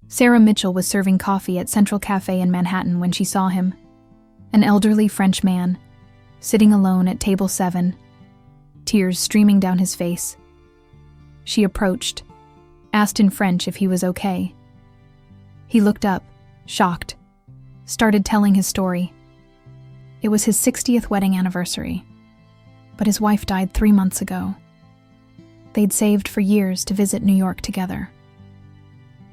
Sarah Mitchell was serving coffee at Central Cafe in Manhattan when she saw him. An elderly French man, sitting alone at table 7, tears streaming down his face. She approached, asked in French if he was okay. He looked up, shocked, started telling his story. It was his 60th wedding anniversary, but his wife died 3 months ago. They'd saved for years to visit New York together.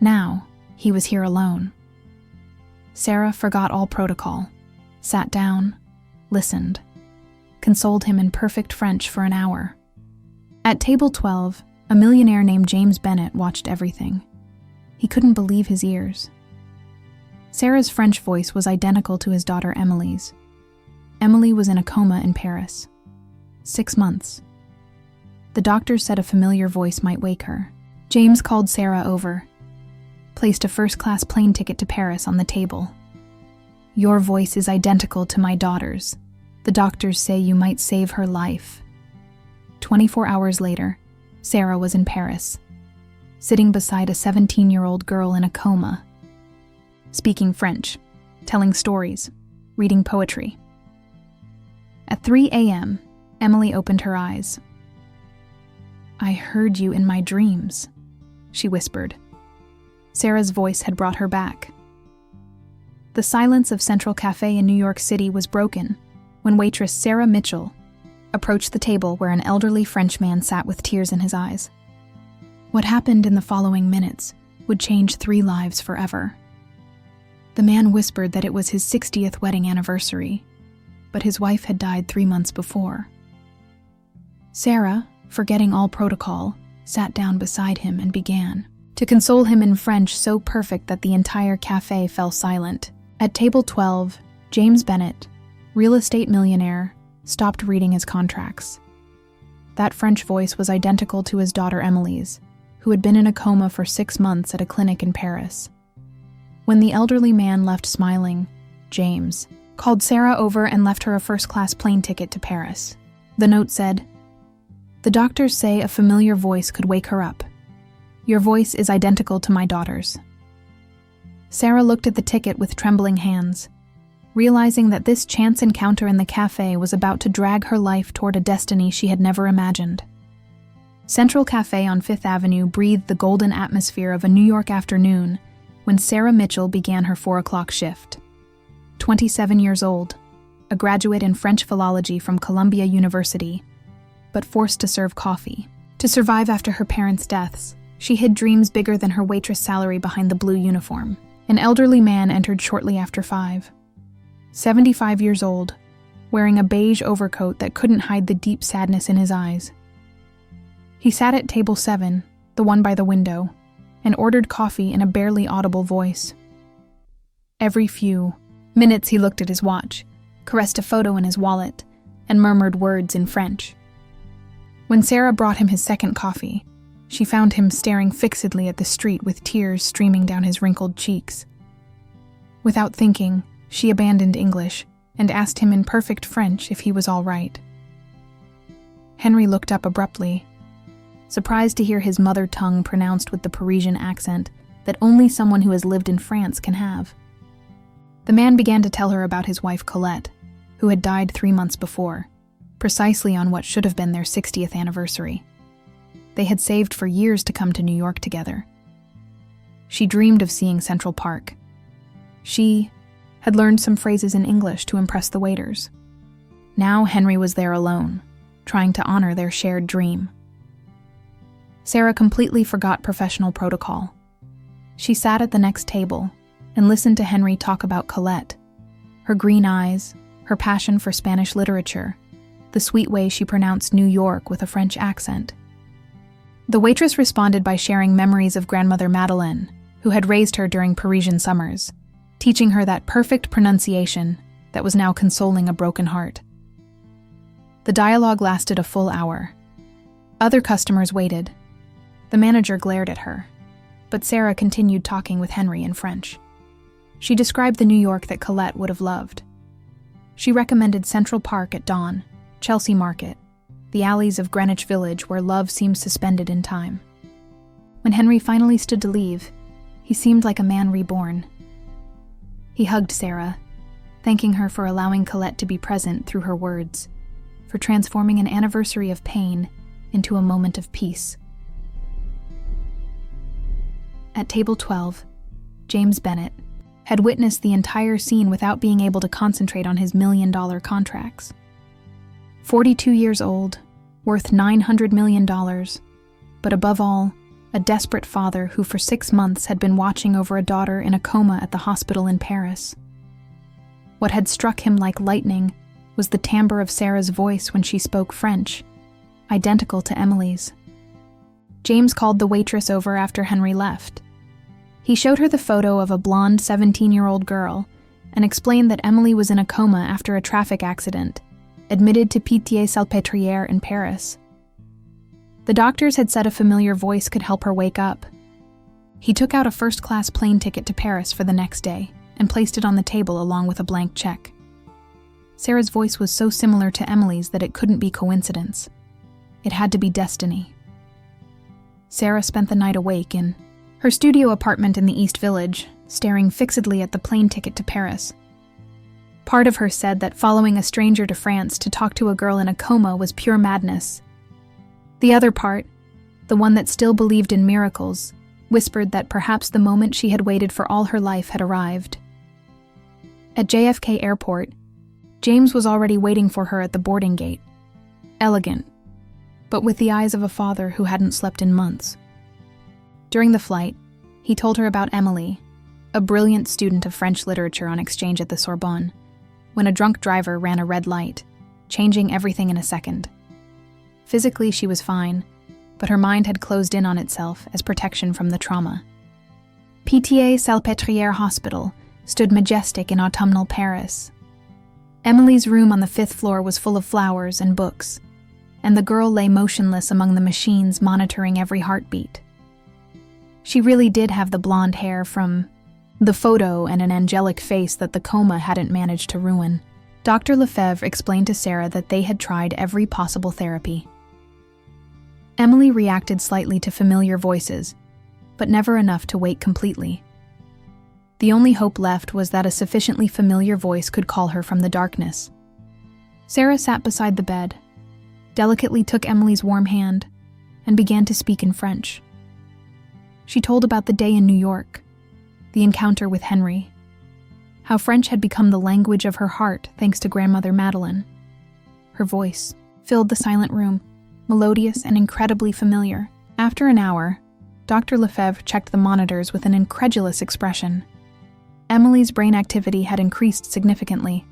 Now, he was here alone. Sarah forgot all protocol, sat down, listened, consoled him in perfect French for an hour. At table 12, a millionaire named James Bennett watched everything. He couldn't believe his ears. Sarah's French voice was identical to his daughter Emily's. Emily was in a coma in Paris. 6 months. The doctors said a familiar voice might wake her. James called Sarah over, placed a first-class plane ticket to Paris on the table. "Your voice is identical to my daughter's. The doctors say you might save her life." 24 hours later, Sarah was in Paris, sitting beside a 17-year-old girl in a coma, speaking French, telling stories, reading poetry. At 3 a.m., Emily opened her eyes. "I heard you in my dreams," she whispered. Sarah's voice had brought her back. The silence of Central Cafe in New York City was broken when waitress Sarah Mitchell approached the table where an elderly French man sat with tears in his eyes. What happened in the following minutes would change 3 lives forever. The man whispered that it was his 60th wedding anniversary, but his wife had died 3 months before. Sarah, forgetting all protocol, sat down beside him and began to console him in French so perfect that the entire cafe fell silent. At table 12, James Bennett, real estate millionaire, stopped reading his contracts. That French voice was identical to his daughter Emily's, who had been in a coma for 6 months at a clinic in Paris. When the elderly man left smiling, James called Sarah over and left her a first-class plane ticket to Paris. The note said, "The doctors say a familiar voice could wake her up. Your voice is identical to my daughter's." Sarah looked at the ticket with trembling hands, realizing that this chance encounter in the cafe was about to drag her life toward a destiny she had never imagined. Central Cafe on 5th Avenue breathed the golden atmosphere of a New York afternoon when Sarah Mitchell began her 4 o'clock shift. 27 years old, a graduate in French philology from Columbia University, but forced to serve coffee. To survive after her parents' deaths, she hid dreams bigger than her waitress salary behind the blue uniform. An elderly man entered shortly after 5. 75 years old, wearing a beige overcoat that couldn't hide the deep sadness in his eyes. He sat at table 7, the one by the window, and ordered coffee in a barely audible voice. Every few minutes he looked at his watch, caressed a photo in his wallet, and murmured words in French. When Sarah brought him his second coffee, she found him staring fixedly at the street with tears streaming down his wrinkled cheeks. Without thinking, she abandoned English and asked him in perfect French if he was all right. Henry looked up abruptly, surprised to hear his mother tongue pronounced with the Parisian accent that only someone who has lived in France can have. The man began to tell her about his wife Colette, who had died 3 months before, precisely on what should have been their 60th anniversary. They had saved for years to come to New York together. She dreamed of seeing Central Park. She had learned some phrases in English to impress the waiters. Now Henry was there alone, trying to honor their shared dream. Sarah completely forgot professional protocol. She sat at the next table and listened to Henry talk about Colette, her green eyes, her passion for Spanish literature, the sweet way she pronounced New York with a French accent. The waitress responded by sharing memories of grandmother Madeleine, who had raised her during Parisian summers, teaching her that perfect pronunciation that was now consoling a broken heart. The dialogue lasted a full hour. Other customers waited. The manager glared at her, but Sarah continued talking with Henry in French. She described the New York that Colette would have loved. She recommended Central Park at dawn, Chelsea Market, the alleys of Greenwich Village where love seems suspended in time. When Henry finally stood to leave, He seemed like a man reborn. He hugged Sarah, thanking her for allowing Colette to be present through her words, for transforming an anniversary of pain into a moment of peace. At table 12, James Bennett had witnessed the entire scene without being able to concentrate on his million-dollar contracts. 42 years old, worth $900 million, but above all, a desperate father who for 6 months had been watching over a daughter in a coma at the hospital in Paris. What had struck him like lightning was the timbre of Sarah's voice when she spoke French, identical to Emily's. James called the waitress over after Henry left. He showed her the photo of a blonde 17-year-old girl and explained that Emily was in a coma after a traffic accident, admitted to Pitié-Salpêtrière in Paris. The doctors had said a familiar voice could help her wake up. He took out a first-class plane ticket to Paris for the next day and placed it on the table along with a blank check. Sarah's voice was so similar to Emily's that it couldn't be coincidence. It had to be destiny. Sarah spent the night awake in her studio apartment in the East Village, staring fixedly at the plane ticket to Paris. Part of her said that following a stranger to France to talk to a girl in a coma was pure madness. The other part, the one that still believed in miracles, whispered that perhaps the moment she had waited for all her life had arrived. At JFK Airport, James was already waiting for her at the boarding gate, elegant, but with the eyes of a father who hadn't slept in months. During the flight, he told her about Emily, a brilliant student of French literature on exchange at the Sorbonne, when a drunk driver ran a red light, changing everything in a second. Physically, she was fine, but her mind had closed in on itself as protection from the trauma. Pitié-Salpêtrière Hospital stood majestic in autumnal Paris. Emily's room on the 5th floor was full of flowers and books, and the girl lay motionless among the machines monitoring every heartbeat. She really did have the blonde hair from the photo and an angelic face that the coma hadn't managed to ruin. Dr. Lefebvre explained to Sarah that they had tried every possible therapy. Emily reacted slightly to familiar voices, but never enough to wake completely. The only hope left was that a sufficiently familiar voice could call her from the darkness. Sarah sat beside the bed, delicately took Emily's warm hand, and began to speak in French. She told about the day in New York, the encounter with Henry, how French had become the language of her heart thanks to grandmother Madeleine. Her voice filled the silent room, melodious and incredibly familiar. After an hour, Dr. Lefebvre checked the monitors with an incredulous expression. Emily's brain activity had increased significantly.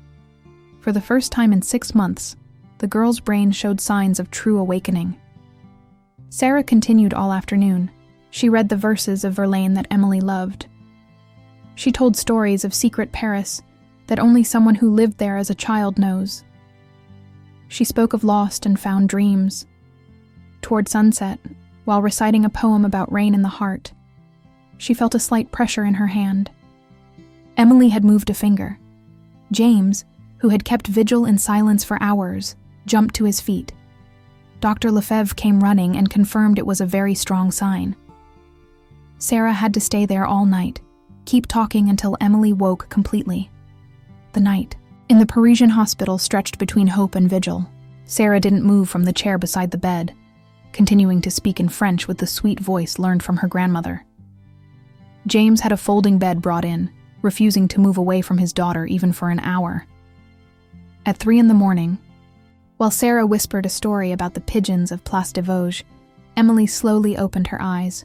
For the first time in 6 months, the girl's brain showed signs of true awakening. Sarah continued all afternoon. She read the verses of Verlaine that Emily loved. She told stories of secret Paris that only someone who lived there as a child knows. She spoke of lost and found dreams. Toward sunset, while reciting a poem about rain in the heart, she felt a slight pressure in her hand. Emily had moved a finger. James, who had kept vigil in silence for hours, jumped to his feet. Dr. Lefebvre came running and confirmed it was a very strong sign. Sarah had to stay there all night, keep talking until Emily woke completely. The night, in the Parisian hospital, stretched between hope and vigil. Sarah didn't move from the chair beside the bed, continuing to speak in French with the sweet voice learned from her grandmother. James had a folding bed brought in, refusing to move away from his daughter even for an hour. At 3 a.m, while Sarah whispered a story about the pigeons of Place des Vosges, Emily slowly opened her eyes,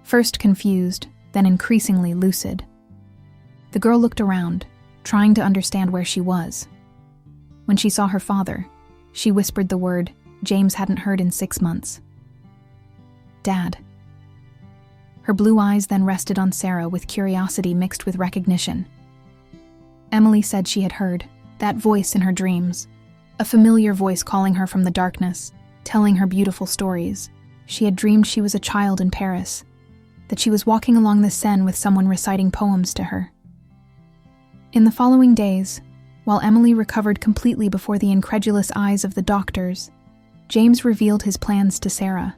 first confused, then increasingly lucid. The girl looked around, trying to understand where she was. When she saw her father, she whispered the word James hadn't heard in 6 months. Dad. Her blue eyes then rested on Sarah with curiosity mixed with recognition. Emily said she had heard that voice in her dreams, a familiar voice calling her from the darkness, telling her beautiful stories. She had dreamed she was a child in Paris, that she was walking along the Seine with someone reciting poems to her. In the following days, while Emily recovered completely before the incredulous eyes of the doctors, James revealed his plans to Sarah.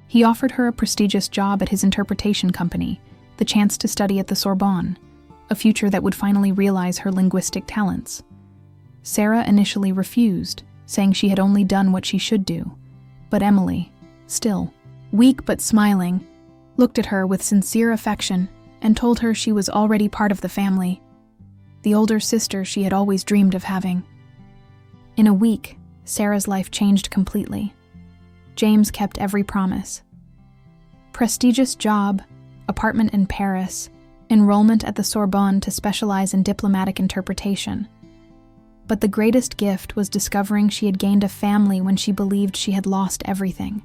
He offered her a prestigious job at his interpretation company the chance to study at the Sorbonne, a future that would finally realize her linguistic talents. Sarah initially refused, saying she had only done what she should do. But Emily, still, weak but smiling, looked at her with sincere affection and told her she was already part of the family, the older sister she had always dreamed of having. In a week, Sarah's life changed completely. James kept every promise. Prestigious job, apartment in Paris, enrollment at the Sorbonne to specialize in diplomatic interpretation. But the greatest gift was discovering she had gained a family when she believed she had lost everything.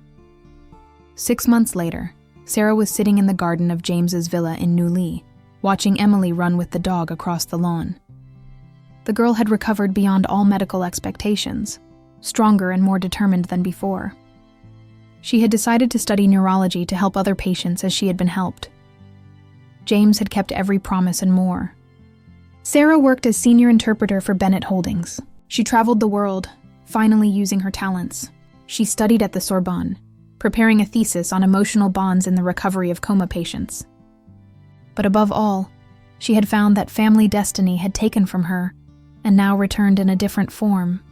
6 months later, Sarah was sitting in the garden of James's villa in Neuilly, watching Emily run with the dog across the lawn. The girl had recovered beyond all medical expectations, stronger and more determined than before. She had decided to study neurology to help other patients as she had been helped. James had kept every promise and more. Sarah worked as senior interpreter for Bennett Holdings. She traveled the world, finally using her talents. She studied at the Sorbonne, preparing a thesis on emotional bonds in the recovery of coma patients. But above all, she had found that family destiny had taken from her and now returned in a different form.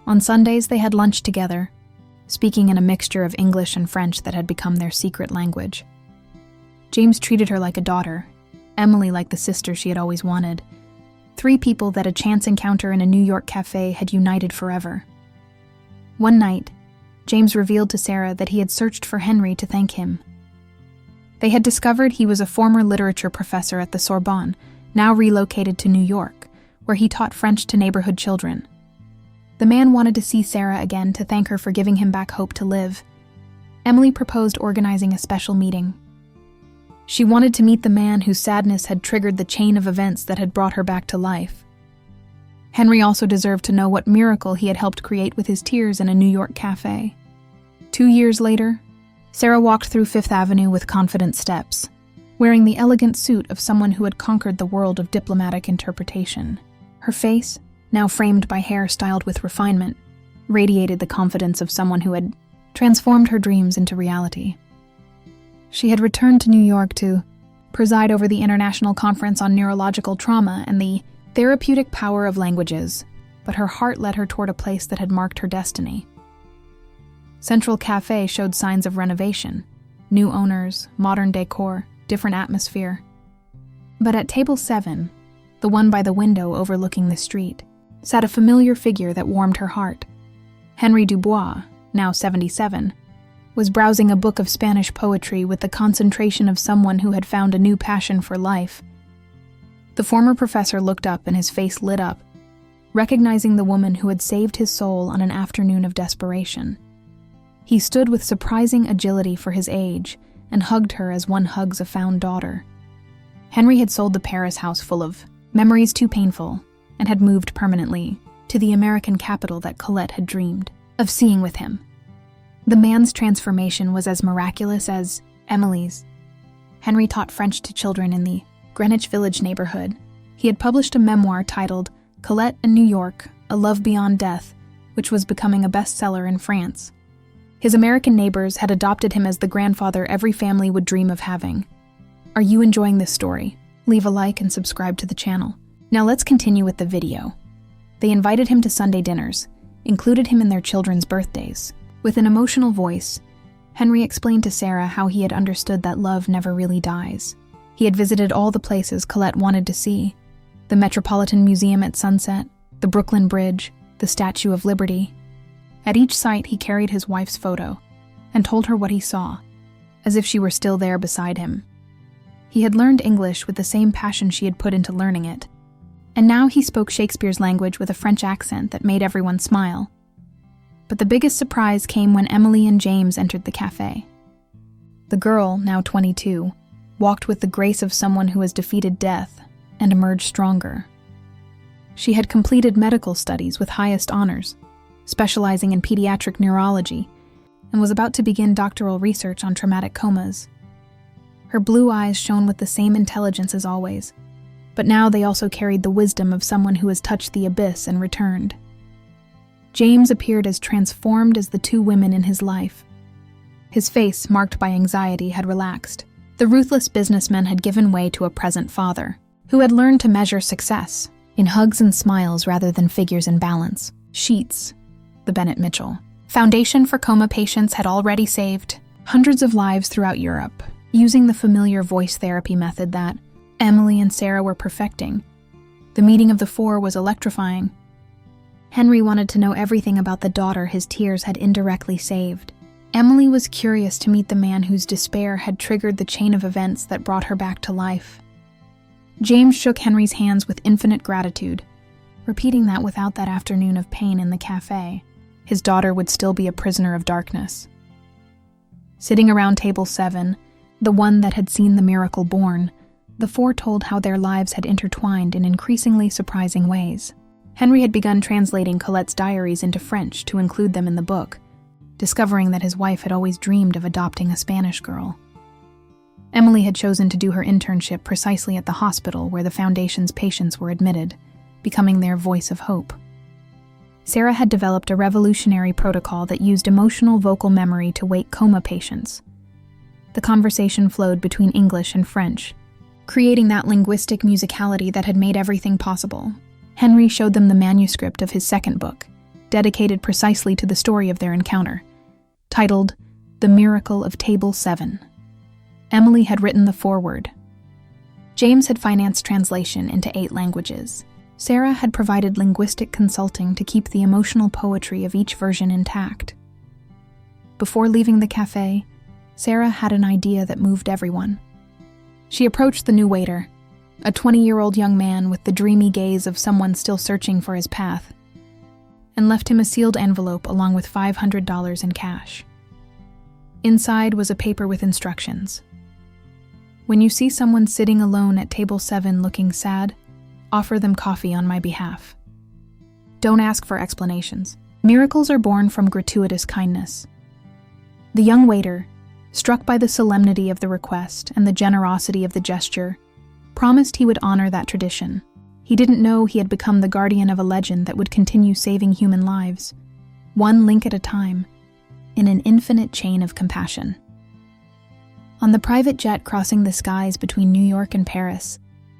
On Sundays, they had lunch together, speaking in a mixture of English and French that had become their secret language. James treated her like a daughter, Emily like the sister she had always wanted. 3 people that a chance encounter in a New York cafe had united forever. One night, James revealed to Sarah that he had searched for Henry to thank him. They had discovered he was a former literature professor at the Sorbonne, now relocated to New York, where he taught French to neighborhood children. The man wanted to see Sarah again to thank her for giving him back hope to live. Emily proposed organizing a special meeting. She wanted to meet the man whose sadness had triggered the chain of events that had brought her back to life. Henry also deserved to know what miracle he had helped create with his tears in a New York cafe. 2 years later, Sarah walked through Fifth Avenue with confident steps, wearing the elegant suit of someone who had conquered the world of diplomatic interpretation. Her face, now framed by hair styled with refinement, radiated the confidence of someone who had transformed her dreams into reality. She had returned to New York to preside over the International Conference on Neurological Trauma and the therapeutic power of languages, but her heart led her toward a place that had marked her destiny. Central Cafe showed signs of renovation, new owners, modern decor, different atmosphere. But at table 7, the one by the window overlooking the street, sat a familiar figure that warmed her heart. Henry Dubois, now 77, was browsing a book of Spanish poetry with the concentration of someone who had found a new passion for life. The former professor looked up and his face lit up, recognizing the woman who had saved his soul on an afternoon of desperation. He stood with surprising agility for his age and hugged her as one hugs a found daughter. Henry had sold the Paris house full of memories too painful and had moved permanently to the American capital that Colette had dreamed of seeing with him. The man's transformation was as miraculous as Emily's. Henry taught French to children in the Greenwich Village neighborhood. He had published a memoir titled Colette in New York, A Love Beyond Death, which was becoming a bestseller in France. His American neighbors had adopted him as the grandfather every family would dream of having. Are you enjoying this story? Leave a like and subscribe to the channel. Now let's continue with the video. They invited him to Sunday dinners, included him in their children's birthdays. With an emotional voice, Henry explained to Sarah how he had understood that love never really dies. He had visited all the places Colette wanted to see: the Metropolitan Museum at sunset, the Brooklyn Bridge, the Statue of Liberty. At each site, he carried his wife's photo and told her what he saw, as if she were still there beside him. He had learned English with the same passion she had put into learning it, and now he spoke Shakespeare's language with a French accent that made everyone smile. But the biggest surprise came when Emily and James entered the cafe. The girl, now 22, walked with the grace of someone who has defeated death and emerged stronger. She had completed medical studies with highest honors, specializing in pediatric neurology, and was about to begin doctoral research on traumatic comas. Her blue eyes shone with the same intelligence as always, but now they also carried the wisdom of someone who has touched the abyss and returned. James appeared as transformed as the two women in his life. His face, marked by anxiety, had relaxed, The ruthless businessman had given way to a present father, who had learned to measure success in hugs and smiles rather than figures in balance. Sheets, the Bennett Mitchell Foundation for Coma Patients had already saved hundreds of lives throughout Europe, using the familiar voice therapy method that Emily and Sarah were perfecting. The meeting of the four was electrifying. Henry wanted to know everything about the daughter his tears had indirectly saved. Emily was curious to meet the man whose despair had triggered the chain of events that brought her back to life. James shook Henry's hands with infinite gratitude, repeating that without that afternoon of pain in the cafe, his daughter would still be a prisoner of darkness. Sitting around table 7, the one that had seen the miracle born, the four told how their lives had intertwined in increasingly surprising ways. Henry had begun translating Colette's diaries into French to include them in the book, discovering that his wife had always dreamed of adopting a Spanish girl. Emily had chosen to do her internship precisely at the hospital where the Foundation's patients were admitted, becoming their voice of hope. Sarah had developed a revolutionary protocol that used emotional vocal memory to wake coma patients. The conversation flowed between English and French, creating that linguistic musicality that had made everything possible. Henry showed them the manuscript of his second book, dedicated precisely to the story of their encounter, titled The Miracle of Table 7. Emily had written the foreword. James had financed translation into 8 languages. Sarah had provided linguistic consulting to keep the emotional poetry of each version intact. Before leaving the cafe, Sarah had an idea that moved everyone. She approached the new waiter, a 20-year-old young man with the dreamy gaze of someone still searching for his path, and left him a sealed envelope along with $500 in cash. Inside was a paper with instructions. When you see someone sitting alone at table 7 looking sad, offer them coffee on my behalf. Don't ask for explanations. Miracles are born from gratuitous kindness. The young waiter, struck by the solemnity of the request and the generosity of the gesture, promised he would honor that tradition. He didn't know he had become the guardian of a legend that would continue saving human lives, one link at a time, in an infinite chain of compassion. On the private jet crossing the skies between New York and Paris,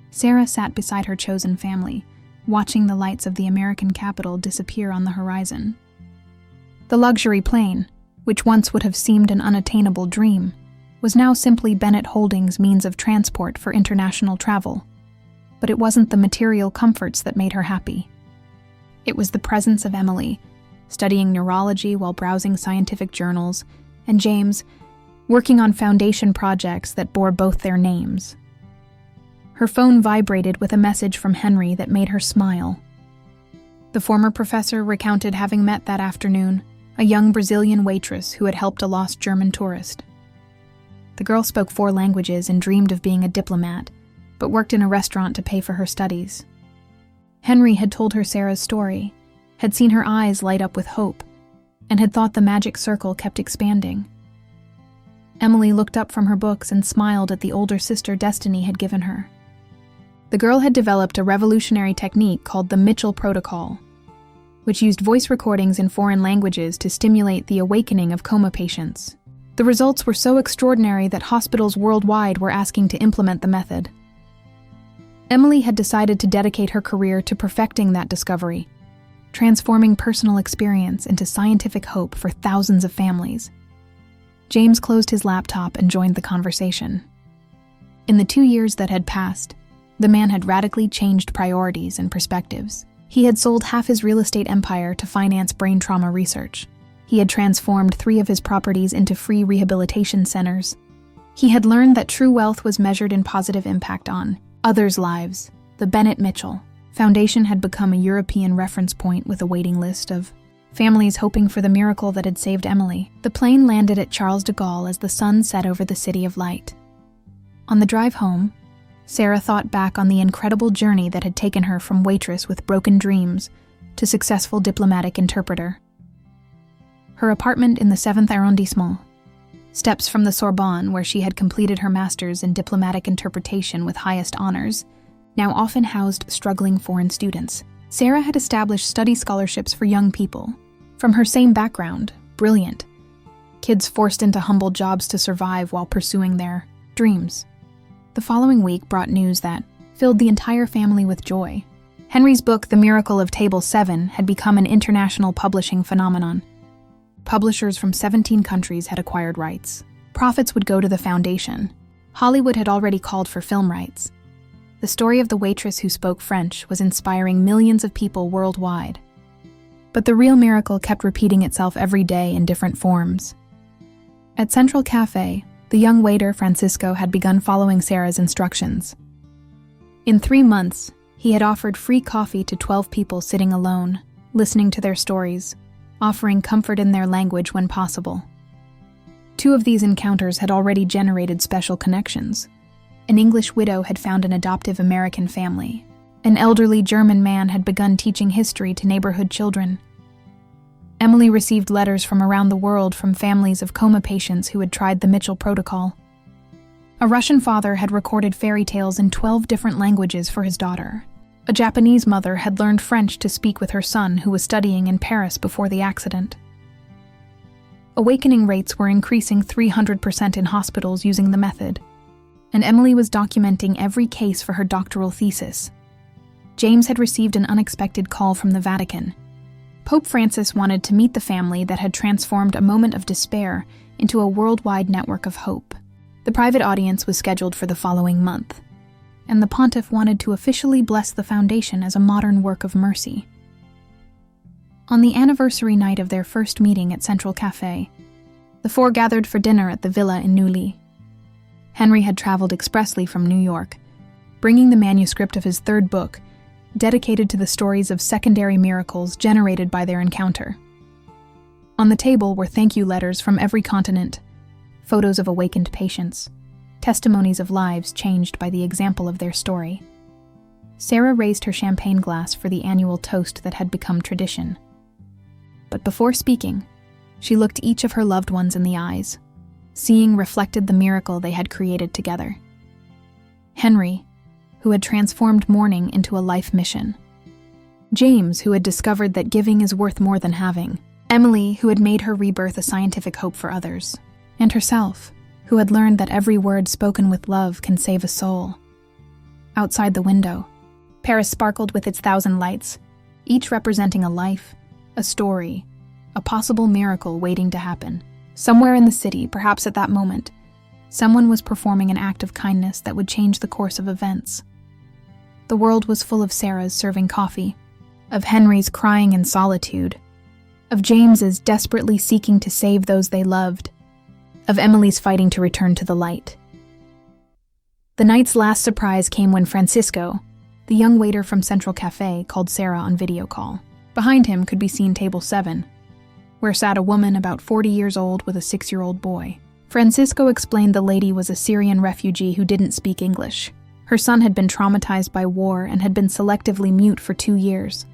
Sarah sat beside her chosen family, watching the lights of the American capital disappear on the horizon. The luxury plane, which once would have seemed an unattainable dream, was now simply Bennett Holdings' means of transport for international travel. But it wasn't the material comforts that made her happy. It was the presence of Emily, studying neurology while browsing scientific journals, and James, working on foundation projects that bore both their names. Her phone vibrated with a message from Henry that made her smile. The former professor recounted having met that afternoon a young Brazilian waitress who had helped a lost German tourist. The girl spoke 4 languages and dreamed of being a diplomat, but worked in a restaurant to pay for her studies. Henry had told her Sarah's story, had seen her eyes light up with hope, and had thought the magic circle kept expanding. Emily looked up from her books and smiled at the older sister Destiny had given her. The girl had developed a revolutionary technique called the Mitchell Protocol, which used voice recordings in foreign languages to stimulate the awakening of coma patients. The results were so extraordinary that hospitals worldwide were asking to implement the method. Emily had decided to dedicate her career to perfecting that discovery, transforming personal experience into scientific hope for thousands of families. James closed his laptop and joined the conversation. In the 2 years that had passed, the man had radically changed priorities and perspectives. He had sold half his real estate empire to finance brain trauma research. He had transformed 3 of his properties into free rehabilitation centers. He had learned that true wealth was measured in positive impact on others' lives. The Bennett Mitchell Foundation had become a European reference point with a waiting list of families hoping for the miracle that had saved Emily. The plane landed at Charles de Gaulle as the sun set over the City of Light. On the drive home, Sarah thought back on the incredible journey that had taken her from waitress with broken dreams to successful diplomatic interpreter. Her apartment in the 7th arrondissement, steps from the Sorbonne where she had completed her master's in diplomatic interpretation with highest honors, now often housed struggling foreign students. Sarah had established study scholarships for young people, from her same background, brilliant, kids forced into humble jobs to survive while pursuing their dreams. The following week brought news that filled the entire family with joy. Henry's book, The Miracle of Table 7, had become an international publishing phenomenon. Publishers from 17 countries had acquired rights. Profits would go to the foundation. Hollywood had already called for film rights. The story of the waitress who spoke French was inspiring millions of people worldwide. But the real miracle kept repeating itself every day in different forms. At Central Cafe, the young waiter Francisco had begun following Sarah's instructions. In 3 months, he had offered free coffee to 12 people sitting alone, listening to their stories, offering comfort in their language when possible. 2 of these encounters had already generated special connections. An English widow had found an adoptive American family. An elderly German man had begun teaching history to neighborhood children. Emily received letters from around the world from families of coma patients who had tried the Mitchell Protocol. A Russian father had recorded fairy tales in 12 different languages for his daughter. A Japanese mother had learned French to speak with her son who was studying in Paris before the accident. Awakening rates were increasing 300% in hospitals using the method, and Emily was documenting every case for her doctoral thesis. James had received an unexpected call from the Vatican. Pope Francis wanted to meet the family that had transformed a moment of despair into a worldwide network of hope. The private audience was scheduled for the following month, and the pontiff wanted to officially bless the foundation as a modern work of mercy. On the anniversary night of their first meeting at Central Cafe, the 4 gathered for dinner at the villa in Neuilly. Henry had traveled expressly from New York, bringing the manuscript of his 3rd book, dedicated to the stories of secondary miracles generated by their encounter. On the table were thank you letters from every continent, photos of awakened patients, testimonies of lives changed by the example of their story. Sarah raised her champagne glass for the annual toast that had become tradition. But before speaking, she looked each of her loved ones in the eyes, seeing reflected the miracle they had created together. Henry, who had transformed mourning into a life mission. James, who had discovered that giving is worth more than having. Emily, who had made her rebirth a scientific hope for others. And herself, who had learned that every word spoken with love can save a soul. Outside the window, Paris sparkled with its 1,000 lights, each representing a life, a story, a possible miracle waiting to happen. Somewhere in the city, perhaps at that moment, someone was performing an act of kindness that would change the course of events. The world was full of Sarah's serving coffee, of Henry's crying in solitude, of James's desperately seeking to save those they loved, of Emily's fighting to return to the light. The night's last surprise came when Francisco, the young waiter from Central Cafe, called Sarah on video call. Behind him could be seen table 7, where sat a woman about 40 years old with a 6-year-old boy. Francisco explained the lady was a Syrian refugee who didn't speak English. Her son had been traumatized by war and had been selectively mute for 2 years.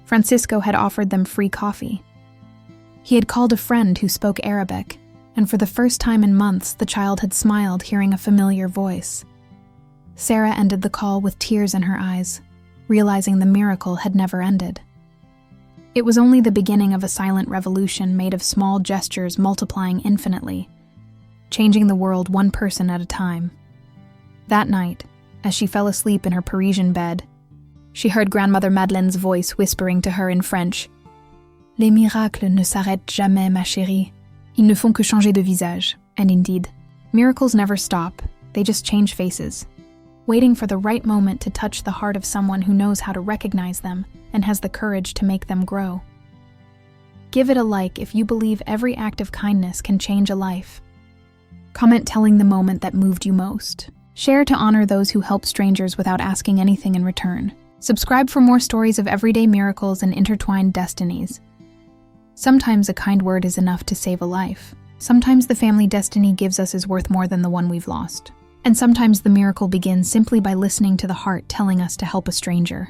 Francisco had offered them free coffee. He had called a friend who spoke Arabic, and for the first time in months, the child had smiled hearing a familiar voice. Sarah ended the call with tears in her eyes, realizing the miracle had never ended. It was only the beginning of a silent revolution made of small gestures multiplying infinitely, changing the world one person at a time. That night, as she fell asleep in her Parisian bed, she heard grandmother Madeleine's voice whispering to her in French, "Les miracles ne s'arrêtent jamais, ma chérie. Ils ne font que changer de visage." And indeed, miracles never stop, they just change faces, waiting for the right moment to touch the heart of someone who knows how to recognize them and has the courage to make them grow. Give it a like if you believe every act of kindness can change a life. Comment telling the moment that moved you most. Share to honor those who help strangers without asking anything in return. Subscribe for more stories of everyday miracles and intertwined destinies. Sometimes a kind word is enough to save a life. Sometimes the family destiny gives us is worth more than the one we've lost. And sometimes the miracle begins simply by listening to the heart telling us to help a stranger.